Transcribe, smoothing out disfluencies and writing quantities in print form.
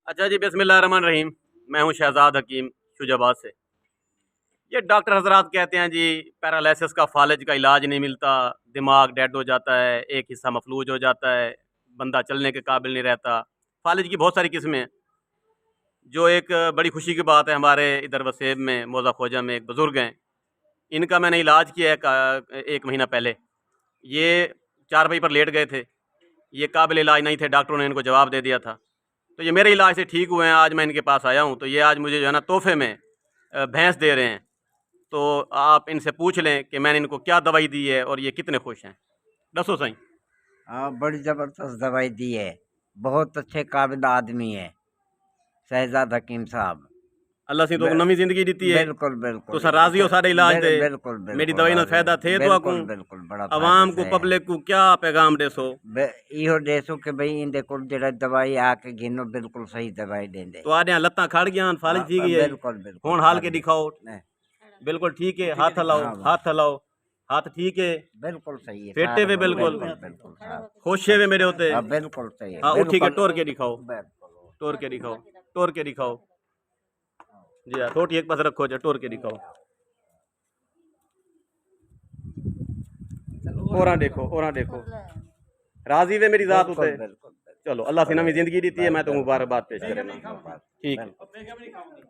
अच्छा जी, बिस्मिल्लाहिर्रहमानिर्रहीम। मैं हूँ शहजाद हकीम शुजाबाद से। ये डॉक्टर हजरात कहते हैं जी पैरालिसिस का फालिज का इलाज नहीं मिलता, दिमाग डेड हो जाता है, एक हिस्सा मफलूज हो जाता है, बंदा चलने के काबिल नहीं रहता। फालिज की बहुत सारी किस्में हैं। जो एक बड़ी खुशी की बात है, हमारे इधर वसेब में मौज़ा खोजा में एक बुज़ुर्ग हैं, इनका मैंने इलाज किया है एक महीना पहले। ये चारपाई पर लेट गए थे, ये काबिल इलाज नहीं थे, डॉक्टरों ने इनको जवाब दे दिया था। तो ये मेरे इलाज से ठीक हुए हैं, आज मैं इनके पास आया हूँ। तो ये आज मुझे जो है ना तोहफे में भैंस दे रहे हैं। तो आप इनसे पूछ लें कि मैंने इनको क्या दवाई दी है और ये कितने खुश हैं। दसो सही। हाँ, बड़ी ज़बरदस्त दवाई दी है। बहुत अच्छे काबिल आदमी है शहजाद हकीम साहब। अल्लाह से तो बि- नवी जिंदगी दी है। बिल्कुल तो बिल्कुल सर राजी हो सारे इलाज दे। बिल्कुल मेरी बिल्कुल दवाई ना राजी फायदा थे तो आकूं बिल्कुल बिल्कुल बड़ा फायदा आवाम को से पब्लिक को क्या पैगाम देसो। इहो देसो कि भाई इंदे को जरा दवाई आके गिनो बिल्कुल सही दवाई देंदे। तो आने लत्ता खड़ गया फालिज थी गई है। बिल्कुल बिल्कुल हुण हाल के दिखाओ। नहीं, बिल्कुल ठीक है, हाथ हलाओ, हाँ हाथ हलाओ, हाथ ठीक है, बिल्कुल सही है फेटे हुए बिल्कुल बिल्कुल बिल्कुल साहब। खुशे हुए मेरे होते। हाँ बिल्कुल सही है हाँ उठी के बिल्कुल टोर के दिखाओ, बिल्कुल। टोर के दिखाओ, टोर के दिखाओ। जी हाँ, थोड़ी एक पास रखो जा, टोर के दिखाओ। ओरा देखो, ओरा देखो। राजी वे मेरी जात बिल्कुल होते। बिल्कुल चलो अल्लाह से नवी जिंदगी दी है, मैं तो बिल्कुल मुबारकबाद पेश करें। बिल्कुल ठीक है। बिल्कुल।